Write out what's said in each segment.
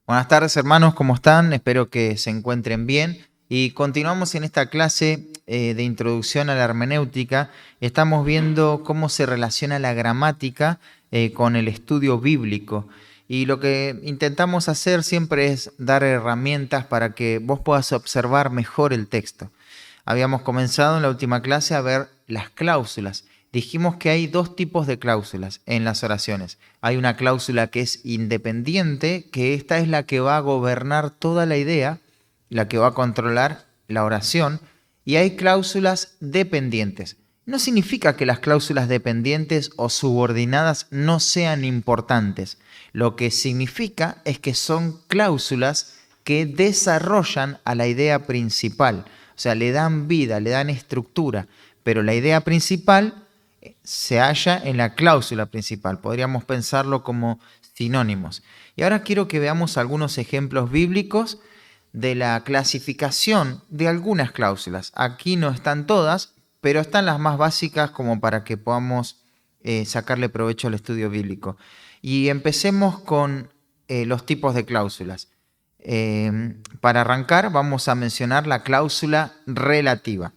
Buenas tardes, hermanos, ¿cómo están? Espero que se encuentren bien. Y continuamos en esta clase de introducción a la hermenéutica. Estamos viendo cómo se relaciona la gramática con el estudio bíblico. Y lo que intentamos hacer siempre es dar herramientas para que vos puedas observar mejor el texto. Habíamos comenzado en la última clase a ver las cláusulas. Dijimos que hay dos tipos de cláusulas en las oraciones. Hay una cláusula que es independiente, que esta es la que va a gobernar toda la idea, la que va a controlar la oración, y hay cláusulas dependientes. No significa que las cláusulas dependientes o subordinadas no sean importantes. Lo que significa es que son cláusulas que desarrollan a la idea principal. O sea, le dan vida, le dan estructura, pero la idea principal se halla en la cláusula principal. Podríamos pensarlo como sinónimos. Y ahora quiero que veamos algunos ejemplos bíblicos de la clasificación de algunas cláusulas. Aquí no están todas, pero están las más básicas como para que podamos sacarle provecho al estudio bíblico. Y empecemos con los tipos de cláusulas. Para arrancar vamos a mencionar la cláusula relativa.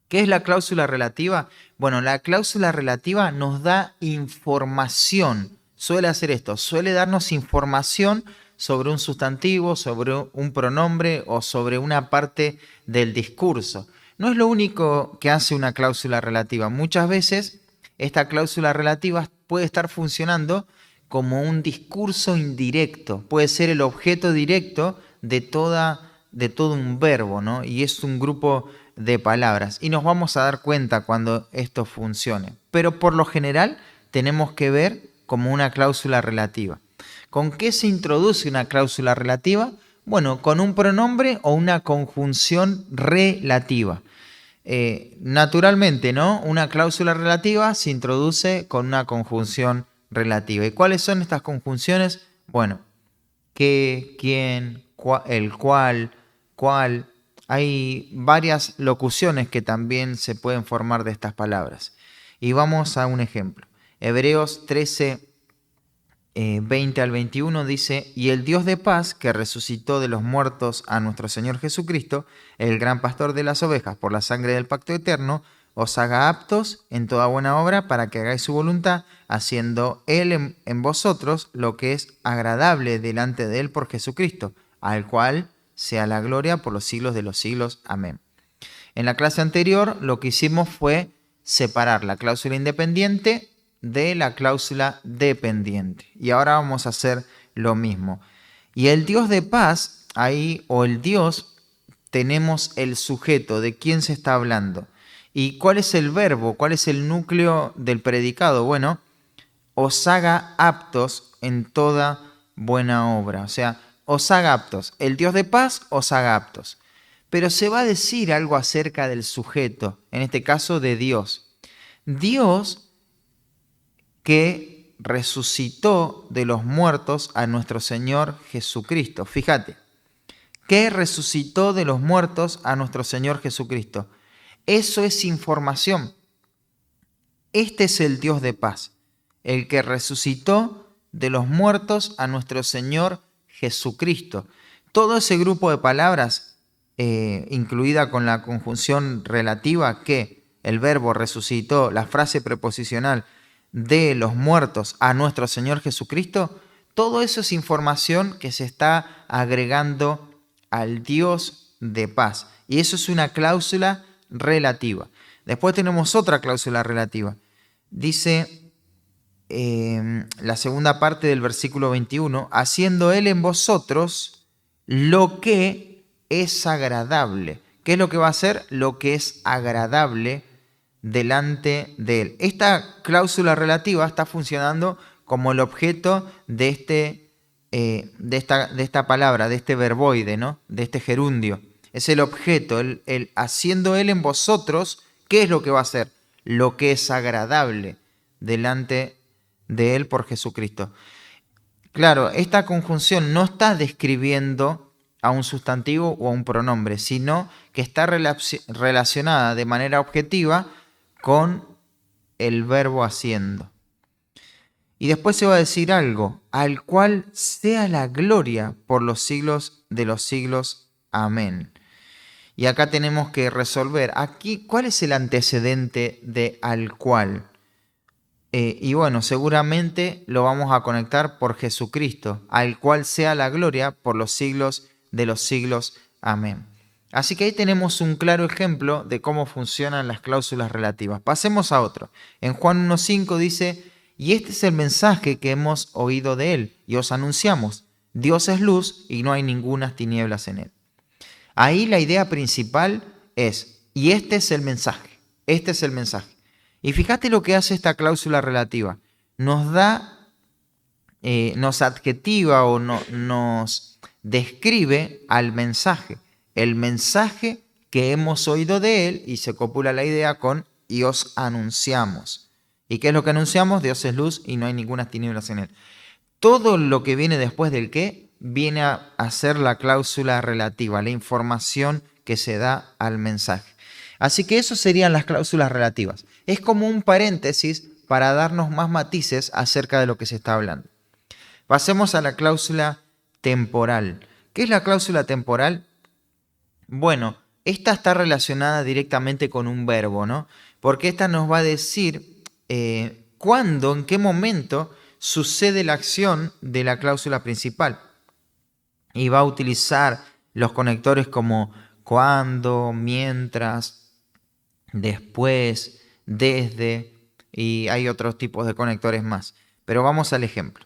¿Qué es la cláusula relativa? Bueno, la cláusula relativa nos da información. Suele hacer esto, suele darnos información sobre un sustantivo, sobre un pronombre o sobre una parte del discurso. No es lo único que hace una cláusula relativa. Muchas veces esta cláusula relativa puede estar funcionando como un discurso indirecto. Puede ser el objeto directo de todo un verbo, ¿no? Y es un grupo de palabras. Y nos vamos a dar cuenta cuando esto funcione. Pero por lo general tenemos que ver como una cláusula relativa. ¿Con qué se introduce una cláusula relativa? Bueno, con un pronombre o una conjunción relativa. Naturalmente, ¿no? Una cláusula relativa se introduce con una conjunción relativa. ¿Y cuáles son estas conjunciones? Bueno, qué, quién, el cual, cuál. Hay varias locuciones que también se pueden formar de estas palabras. Y vamos a un ejemplo. Hebreos 13, 20 al 21 dice: y el Dios de paz, que resucitó de los muertos a nuestro Señor Jesucristo, el gran pastor de las ovejas, por la sangre del pacto eterno, os haga aptos en toda buena obra para que hagáis su voluntad, haciendo Él en vosotros lo que es agradable delante de Él por Jesucristo, al cual sea la gloria por los siglos de los siglos. Amén. En la clase anterior lo que hicimos fue separar la cláusula independiente de la cláusula dependiente. Y ahora vamos a hacer lo mismo. Y el Dios de paz, ahí, o el Dios, tenemos el sujeto de quién se está hablando. ¿Y cuál es el verbo? ¿Cuál es el núcleo del predicado? Bueno, os haga aptos en toda buena obra. O sea, os haga aptos. El Dios de paz os haga aptos. Pero se va a decir algo acerca del sujeto, en este caso de Dios. Dios que resucitó de los muertos a nuestro Señor Jesucristo. Fíjate, que resucitó de los muertos a nuestro Señor Jesucristo. Eso es información. Este es el Dios de paz, el que resucitó de los muertos a nuestro Señor Jesucristo. Todo ese grupo de palabras, incluida con la conjunción relativa que el verbo resucitó, la frase preposicional de los muertos a nuestro Señor Jesucristo, todo eso es información que se está agregando al Dios de paz. Y eso es una cláusula relativa. Después tenemos otra cláusula relativa. Dice la segunda parte del versículo 21, haciendo Él en vosotros lo que es agradable. ¿Qué es lo que va a hacer? Lo que es agradable delante de Él. Esta cláusula relativa está funcionando como el objeto de esta palabra, de este verboide, ¿no? De este gerundio. Es el objeto, el haciendo Él en vosotros. ¿Qué es lo que va a hacer? Lo que es agradable delante de Él por Jesucristo. Claro, esta conjunción no está describiendo a un sustantivo o a un pronombre, sino que está relacionada de manera objetiva con el verbo haciendo. Y después se va a decir algo al cual sea la gloria por los siglos de los siglos. Amén. Y acá tenemos que resolver, aquí, ¿cuál es el antecedente de al cual? Y bueno, seguramente lo vamos a conectar por Jesucristo, al cual sea la gloria por los siglos de los siglos. Amén. Así que ahí tenemos un claro ejemplo de cómo funcionan las cláusulas relativas. Pasemos a otro. En Juan 1.5 dice, y este es el mensaje que hemos oído de él y os anunciamos. Dios es luz y no hay ninguna tinieblas en él. Ahí la idea principal es, y este es el mensaje, este es el mensaje. Y fíjate lo que hace esta cláusula relativa. Nos da, nos adjetiva o nos describe al mensaje. El mensaje que hemos oído de él, y se copula la idea con y os anunciamos. ¿Y qué es lo que anunciamos? Dios es luz y no hay ninguna tinieblas en él. Todo lo que viene después del qué viene a ser la cláusula relativa, la información que se da al mensaje. Así que eso serían las cláusulas relativas. Es como un paréntesis para darnos más matices acerca de lo que se está hablando. Pasemos a la cláusula temporal. ¿Qué es la cláusula temporal? Bueno, esta está relacionada directamente con un verbo, ¿no? Porque esta nos va a decir cuándo, en qué momento sucede la acción de la cláusula principal. Y va a utilizar los conectores como cuando, mientras, después, desde, y hay otros tipos de conectores más. Pero vamos al ejemplo.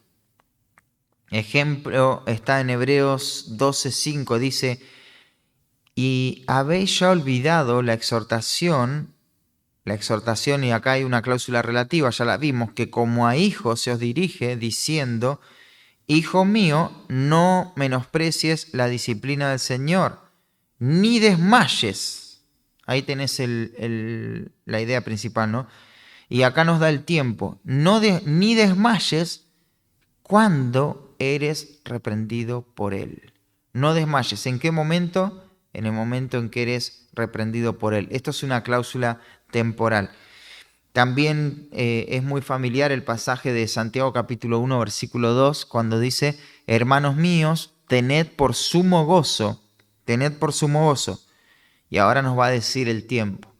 Ejemplo está en Hebreos 12:5, dice, y habéis ya olvidado la exhortación, y acá hay una cláusula relativa, ya la vimos, que como a hijos se os dirige diciendo, hijo mío, no menosprecies la disciplina del Señor, ni desmayes. Ahí tenés la idea principal, ¿no? Y acá nos da el tiempo. Ni desmayes cuando eres reprendido por Él. No desmayes. ¿En qué momento? En el momento en que eres reprendido por Él. Esto es una cláusula temporal. También es muy familiar el pasaje de Santiago capítulo 1, versículo 2, cuando dice, hermanos míos, tened por sumo gozo. Y ahora nos va a decir el tiempo.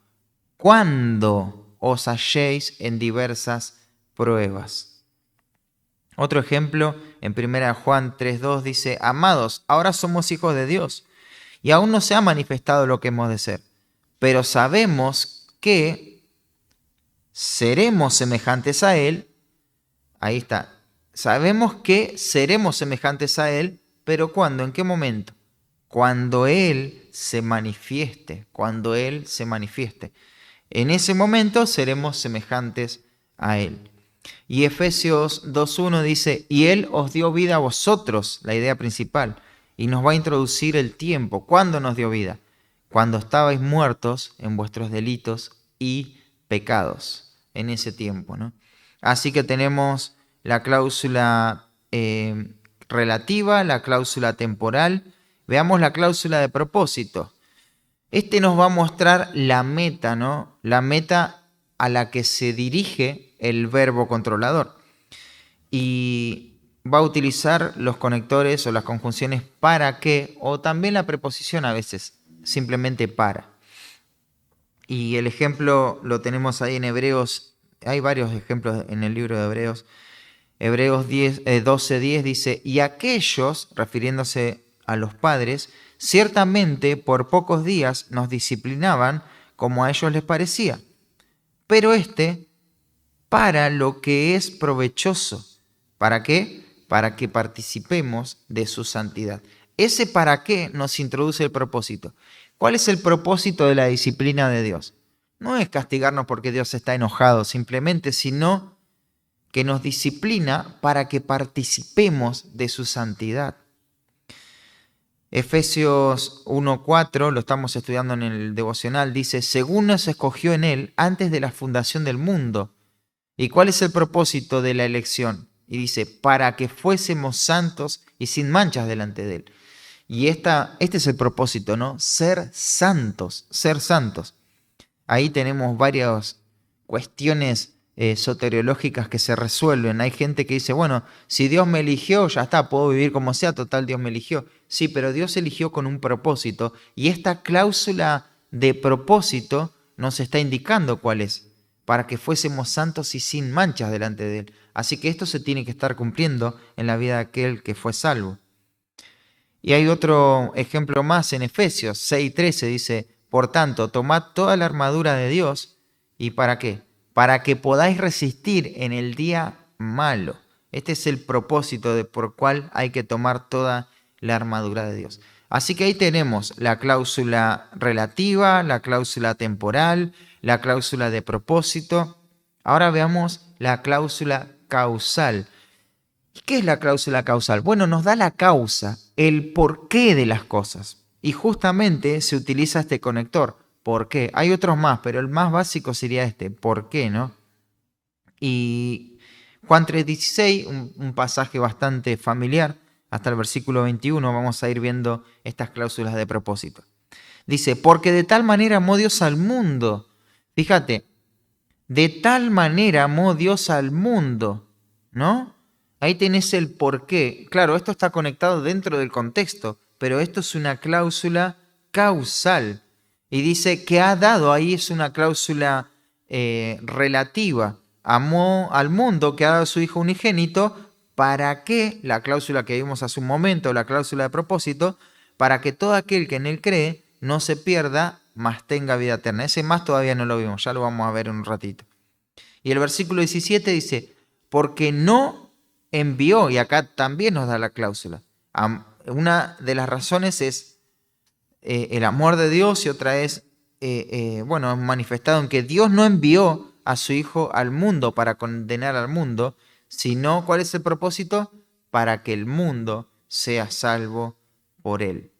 Cuando os halléis en diversas pruebas. Otro ejemplo, en 1 Juan 3:2 dice, amados, ahora somos hijos de Dios, y aún no se ha manifestado lo que hemos de ser, pero sabemos que seremos semejantes a Él. Ahí está. Sabemos que seremos semejantes a Él, pero ¿cuándo? ¿En qué momento? Cuando Él se manifieste, En ese momento seremos semejantes a Él. Y Efesios 2:1 dice, y Él os dio vida a vosotros, la idea principal, y nos va a introducir el tiempo. ¿Cuándo nos dio vida? Cuando estabais muertos en vuestros delitos y pecados, en ese tiempo, ¿no? Así que tenemos la cláusula relativa, la cláusula temporal. Veamos la cláusula de propósito. Este nos va a mostrar la meta, ¿no? La meta a la que se dirige el verbo controlador. Y va a utilizar los conectores o las conjunciones para que, o también la preposición a veces, simplemente para. Y el ejemplo lo tenemos ahí en Hebreos, hay varios ejemplos en el libro de Hebreos. Hebreos 12:10 dice, y aquellos, refiriéndose a los padres, ciertamente por pocos días nos disciplinaban como a ellos les parecía, pero para lo que es provechoso. ¿Para qué? Para que participemos de su santidad. Ese para qué nos introduce el propósito. ¿Cuál es el propósito de la disciplina de Dios? No es castigarnos porque Dios está enojado simplemente, sino que nos disciplina para que participemos de su santidad. Efesios 1:4, lo estamos estudiando en el devocional, dice, según nos escogió en Él antes de la fundación del mundo. ¿Y cuál es el propósito de la elección? Y dice, para que fuésemos santos y sin manchas delante de Él. Y este es el propósito, ¿no? Ser santos, ser santos. Ahí tenemos varias cuestiones soteriológicas que se resuelven. Hay gente que dice, bueno, si Dios me eligió, ya está, puedo vivir como sea, total, Dios me eligió. Sí, pero Dios eligió con un propósito y esta cláusula de propósito nos está indicando cuál es, para que fuésemos santos y sin manchas delante de Él. Así que esto se tiene que estar cumpliendo en la vida de aquel que fue salvo. Y hay otro ejemplo más en Efesios 6:13, dice, por tanto, tomad toda la armadura de Dios. ¿Y para qué? Para que podáis resistir en el día malo. Este es el propósito por cual hay que tomar toda la armadura de Dios. Así que ahí tenemos la cláusula relativa, la cláusula temporal, la cláusula de propósito. Ahora veamos la cláusula causal. ¿Qué es la cláusula causal? Bueno, nos da la causa, el porqué de las cosas. Y justamente se utiliza este conector. ¿Por qué? Hay otros más, pero el más básico sería este. ¿Por qué, no? Y Juan 3:16, un pasaje bastante familiar, hasta el versículo 21, vamos a ir viendo estas cláusulas de propósito. Dice, porque de tal manera amó Dios al mundo. Fíjate, de tal manera amó Dios al mundo, ¿no? Ahí tenés el porqué. Claro, esto está conectado dentro del contexto, pero esto es una cláusula causal. Y dice que ha dado, ahí es una cláusula relativa. Amó al mundo, que ha dado a su Hijo unigénito, para que, la cláusula que vimos hace un momento, la cláusula de propósito, para que todo aquel que en él cree no se pierda, mas tenga vida eterna. Ese más todavía no lo vimos, ya lo vamos a ver en un ratito. Y el versículo 17 dice, porque no envió, y acá también nos da la cláusula. Una de las razones es el amor de Dios y otra es, bueno, manifestado en que Dios no envió a su Hijo al mundo para condenar al mundo, sino, ¿cuál es el propósito? Para que el mundo sea salvo por él.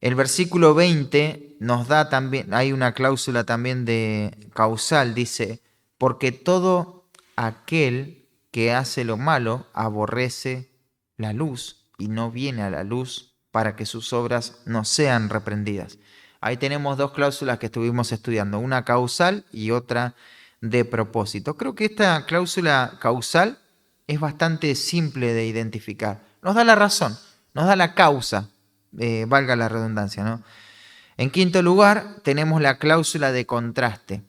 El versículo 20 nos da también, hay una cláusula también de causal, dice, porque todo aquel que hace lo malo aborrece la luz y no viene a la luz para que sus obras no sean reprendidas. Ahí tenemos dos cláusulas que estuvimos estudiando, una causal y otra de propósito. Creo que esta cláusula causal es bastante simple de identificar. Nos da la razón, nos da la causa, valga la redundancia, ¿no? En quinto lugar, tenemos la cláusula de contraste.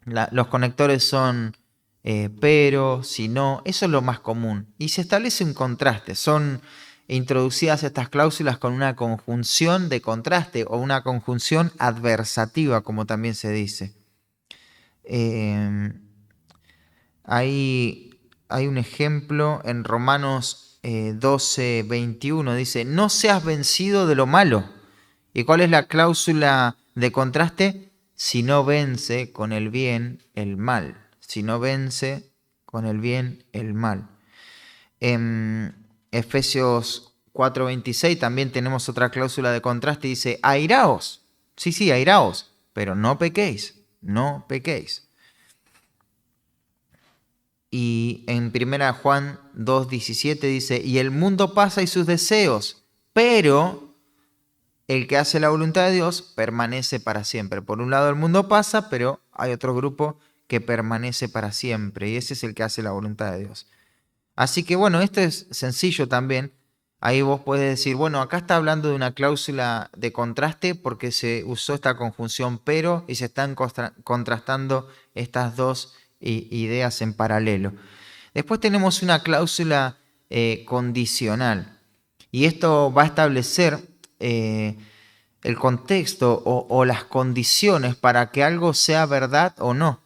Los conectores son pero, si no, eso es lo más común. Y se establece un contraste. Son introducidas estas cláusulas con una conjunción de contraste o una conjunción adversativa, como también se dice. Hay un ejemplo en Romanos 12:21, dice, no seas vencido de lo malo. ¿Y cuál es la cláusula de contraste? Si no vence con el bien el mal. Si no vence con el bien el mal. En Efesios 4:26 también tenemos otra cláusula de contraste. Dice, airaos. Sí, airaos, pero no pequéis. No pequéis. Y en 1 Juan 2:17 dice, y el mundo pasa y sus deseos, pero el que hace la voluntad de Dios permanece para siempre. Por un lado el mundo pasa, pero hay otro grupo que permanece para siempre, y ese es el que hace la voluntad de Dios. Así que bueno, esto es sencillo también. Ahí vos podés decir, bueno, acá está hablando de una cláusula de contraste porque se usó esta conjunción pero y se están contrastando estas dos ideas en paralelo. Después tenemos una cláusula condicional y esto va a establecer el contexto o las condiciones para que algo sea verdad o no.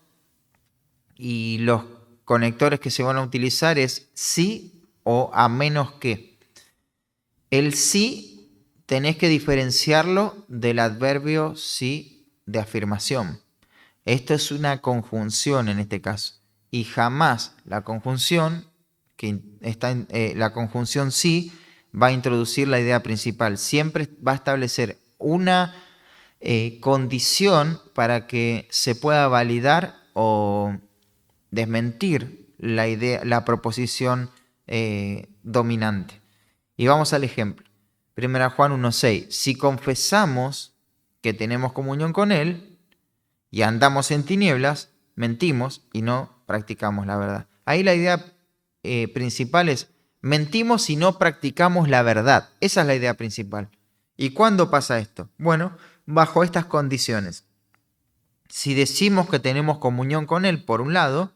Y los conectores que se van a utilizar es sí o a menos que. El sí tenés que diferenciarlo del adverbio sí de afirmación. Esto es una conjunción en este caso. Y jamás la conjunción, la conjunción sí, va a introducir la idea principal. Siempre va a establecer una condición para que se pueda validar o desmentir la idea, la proposición dominante. Y vamos al ejemplo. 1 Juan 1:6. Si confesamos que tenemos comunión con Él y andamos en tinieblas, mentimos y no practicamos la verdad. Ahí la idea principal es, mentimos y no practicamos la verdad. Esa es la idea principal. ¿Y cuándo pasa esto? Bueno, bajo estas condiciones. Si decimos que tenemos comunión con Él, por un lado,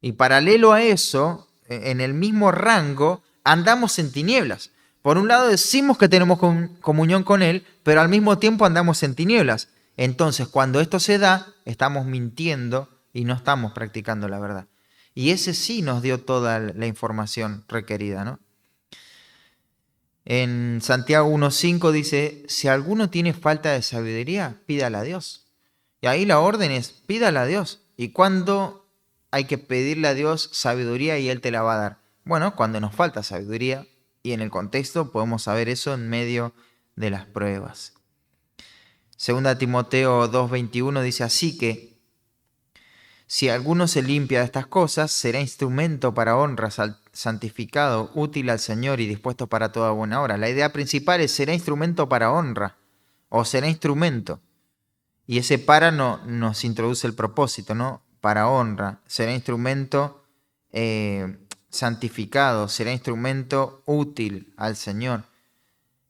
y paralelo a eso, en el mismo rango, andamos en tinieblas. Por un lado decimos que tenemos comunión con Él, pero al mismo tiempo andamos en tinieblas. Entonces, cuando esto se da, estamos mintiendo y no estamos practicando la verdad. Y ese sí nos dio toda la información requerida, ¿no? En Santiago 1.5 dice, si alguno tiene falta de sabiduría, pídala a Dios. Y ahí la orden es, pídala a Dios. ¿Y cuándo hay que pedirle a Dios sabiduría y Él te la va a dar? Bueno, cuando nos falta sabiduría, y en el contexto podemos saber eso en medio de las pruebas. Segunda Timoteo 2.21 dice, así que si alguno se limpia de estas cosas, será instrumento para honra, santificado, útil al Señor y dispuesto para toda buena obra. La idea principal es, será instrumento para honra, o será instrumento. Y ese para no, nos introduce el propósito, ¿no? Para honra, será instrumento santificado, será instrumento útil al Señor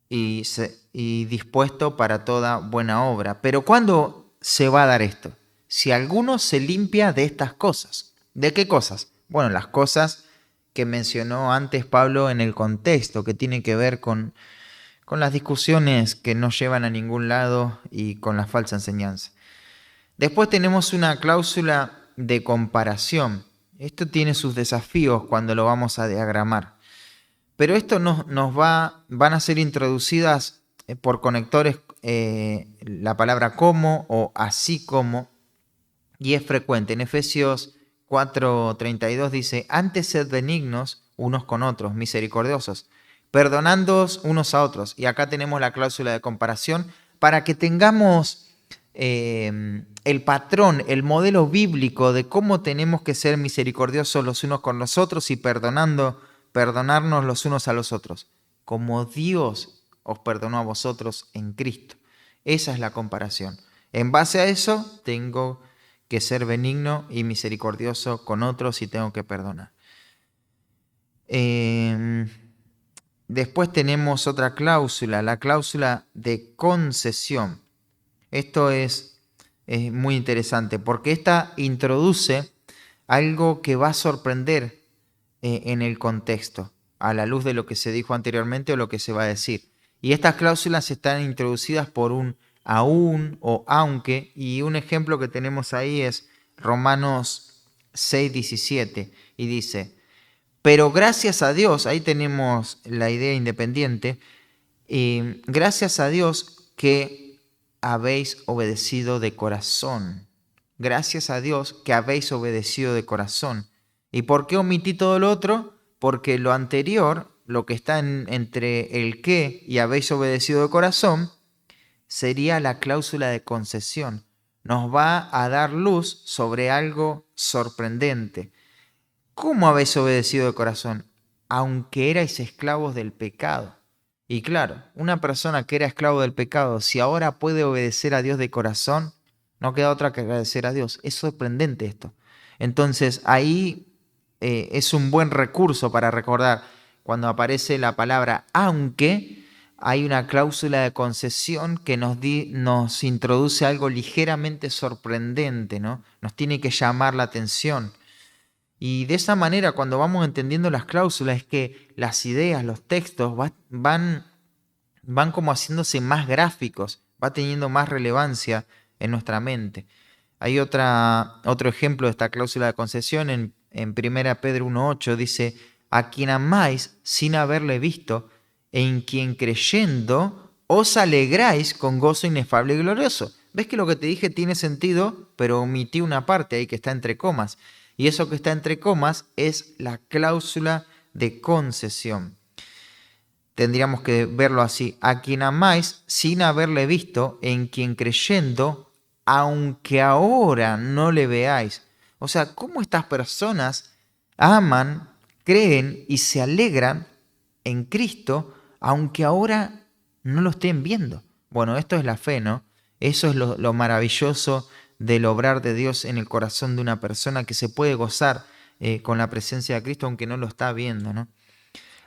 y dispuesto para toda buena obra. Pero ¿cuándo se va a dar esto? Si alguno se limpia de estas cosas. ¿De qué cosas? Bueno, las cosas que mencionó antes Pablo en el contexto, que tienen que ver con las discusiones que no llevan a ningún lado y con la falsa enseñanza. Después tenemos una cláusula de comparación. Esto tiene sus desafíos cuando lo vamos a diagramar. Pero esto van a ser introducidas por conectores la palabra como o así como, y es frecuente. En Efesios 4:32 dice, antes sed benignos unos con otros, misericordiosos, perdonándoos unos a otros. Y acá tenemos la cláusula de comparación para que tengamos el patrón, el modelo bíblico de cómo tenemos que ser misericordiosos los unos con los otros y perdonarnos los unos a los otros, como Dios os perdonó a vosotros en Cristo. Esa es la comparación. En base a eso, tengo que ser benigno y misericordioso con otros y tengo que perdonar. Después tenemos otra cláusula, la cláusula de concesión. Esto es muy interesante porque esta introduce algo que va a sorprender en el contexto, a la luz de lo que se dijo anteriormente o lo que se va a decir. Y estas cláusulas están introducidas por un aún o aunque, y un ejemplo que tenemos ahí es Romanos 6:17, y dice, pero gracias a Dios, ahí tenemos la idea independiente, gracias a Dios que habéis obedecido de corazón. Gracias a Dios que habéis obedecido de corazón. ¿Y por qué omití todo lo otro? Porque lo anterior, lo que está entre el que y habéis obedecido de corazón, sería la cláusula de concesión. Nos va a dar luz sobre algo sorprendente. ¿Cómo habéis obedecido de corazón? Aunque erais esclavos del pecado. Y claro, una persona que era esclavo del pecado, si ahora puede obedecer a Dios de corazón, no queda otra que agradecer a Dios. Es sorprendente esto. Entonces ahí es un buen recurso para recordar cuando aparece la palabra aunque, hay una cláusula de concesión que nos introduce algo ligeramente sorprendente, ¿no? Nos tiene que llamar la atención. Y de esa manera, cuando vamos entendiendo las cláusulas, es que las ideas, los textos van como haciéndose más gráficos, va teniendo más relevancia en nuestra mente. Hay otro ejemplo de esta cláusula de concesión en 1 Pedro 1:8, dice, a quien amáis sin haberle visto, en quien creyendo os alegráis con gozo inefable y glorioso. ¿Ves que lo que te dije tiene sentido? Pero omití una parte ahí que está entre comas. Y eso que está entre comas es la cláusula de concesión. Tendríamos que verlo así. A quien amáis sin haberle visto, en quien creyendo, aunque ahora no le veáis. O sea, ¿cómo estas personas aman, creen y se alegran en Cristo, aunque ahora no lo estén viendo? Bueno, esto es la fe, ¿no? Eso es lo maravilloso del obrar de Dios en el corazón de una persona, que se puede gozar con la presencia de Cristo aunque no lo está viendo, ¿no?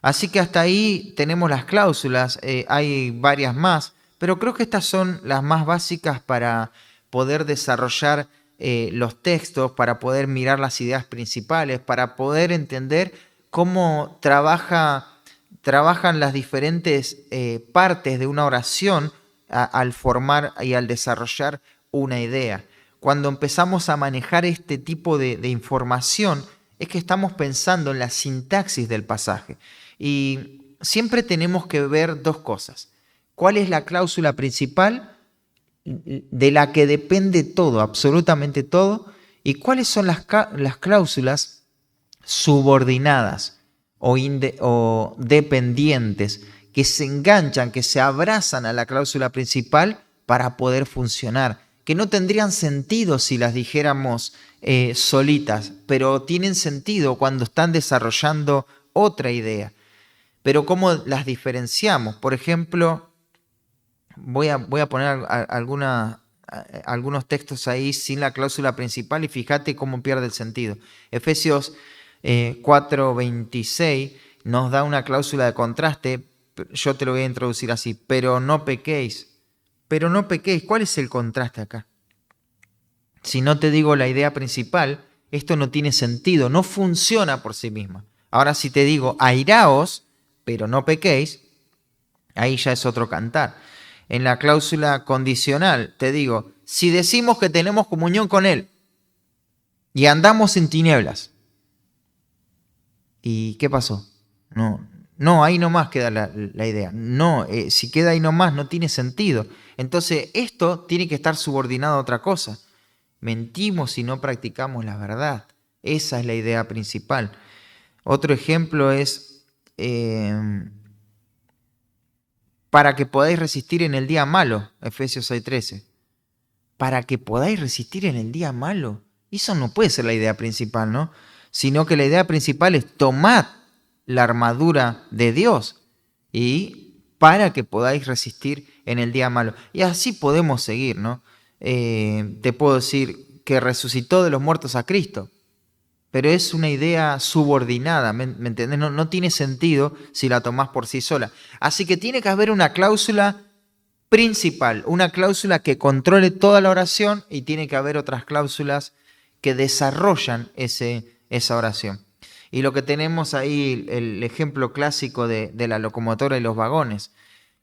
Así que hasta ahí tenemos las cláusulas, hay varias más, pero creo que estas son las más básicas para poder desarrollar los textos, para poder mirar las ideas principales, para poder entender cómo trabajan las diferentes partes de una oración al formar y al desarrollar una idea. Cuando empezamos a manejar este tipo de información, es que estamos pensando en la sintaxis del pasaje. Y siempre tenemos que ver dos cosas. ¿Cuál es la cláusula principal de la que depende todo, absolutamente todo? ¿Y cuáles son las cláusulas subordinadas o dependientes que se enganchan, que se abrazan a la cláusula principal para poder funcionar? Que no tendrían sentido si las dijéramos solitas, pero tienen sentido cuando están desarrollando otra idea. Pero ¿cómo las diferenciamos? Por ejemplo, voy a poner algunos textos ahí sin la cláusula principal y fíjate cómo pierde el sentido. Efesios 4:26 nos da una cláusula de contraste. Yo te lo voy a introducir así: pero no pequéis. Pero no pequéis. ¿Cuál es el contraste acá? Si no te digo la idea principal, esto no tiene sentido, no funciona por sí misma. Ahora, si te digo airaos, pero no pequéis, ahí ya es otro cantar. En la cláusula condicional te digo: si decimos que tenemos comunión con Él y andamos en tinieblas, ¿y qué pasó? No, ahí nomás queda la idea. No, si queda ahí nomás no tiene sentido. Entonces esto tiene que estar subordinado a otra cosa. Mentimos si no practicamos la verdad. Esa es la idea principal. Otro ejemplo es para que podáis resistir en el día malo, Efesios 6:13. Para que podáis resistir en el día malo. Eso no puede ser la idea principal, ¿no? Sino que la idea principal es tomad la armadura de Dios y para que podáis resistir en el día malo. Y así podemos seguir, ¿no? Te puedo decir que resucitó de los muertos a Cristo, pero es una idea subordinada, ¿me entendés? No tiene sentido si la tomás por sí sola. Así que tiene que haber una cláusula principal, una cláusula que controle toda la oración, y tiene que haber otras cláusulas que desarrollan esa oración. Y lo que tenemos ahí, el ejemplo clásico de la locomotora y los vagones.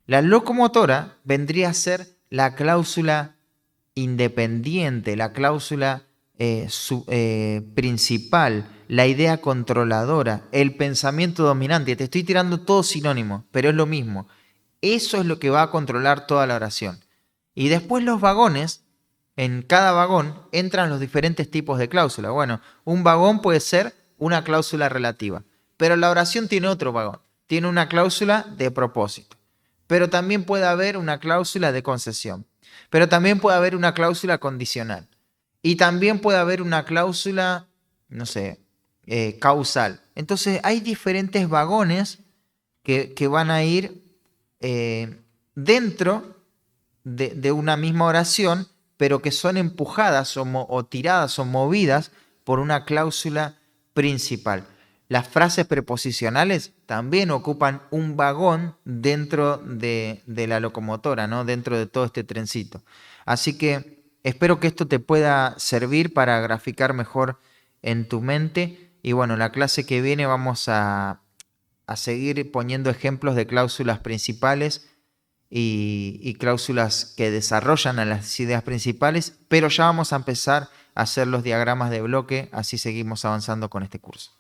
La locomotora vendría a ser la cláusula independiente, la cláusula principal, la idea controladora, el pensamiento dominante. Te estoy tirando todo sinónimo, pero es lo mismo. Eso es lo que va a controlar toda la oración. Y después los vagones, en cada vagón entran los diferentes tipos de cláusula. Bueno, un vagón puede ser una cláusula relativa, pero la oración tiene otro vagón, tiene una cláusula de propósito. Pero también puede haber una cláusula de concesión. Pero también puede haber una cláusula condicional. Y también puede haber una cláusula, no sé, causal. Entonces hay diferentes vagones que van a ir dentro de una misma oración, pero que son empujadas o tiradas o movidas por una cláusula principal. Las frases preposicionales también ocupan un vagón dentro de la locomotora, ¿no? Dentro de todo este trencito. Así que espero que esto te pueda servir para graficar mejor en tu mente. Y bueno, la clase que viene vamos a seguir poniendo ejemplos de cláusulas principales y cláusulas que desarrollan a las ideas principales, pero ya vamos a empezar a hacer los diagramas de bloque, así seguimos avanzando con este curso.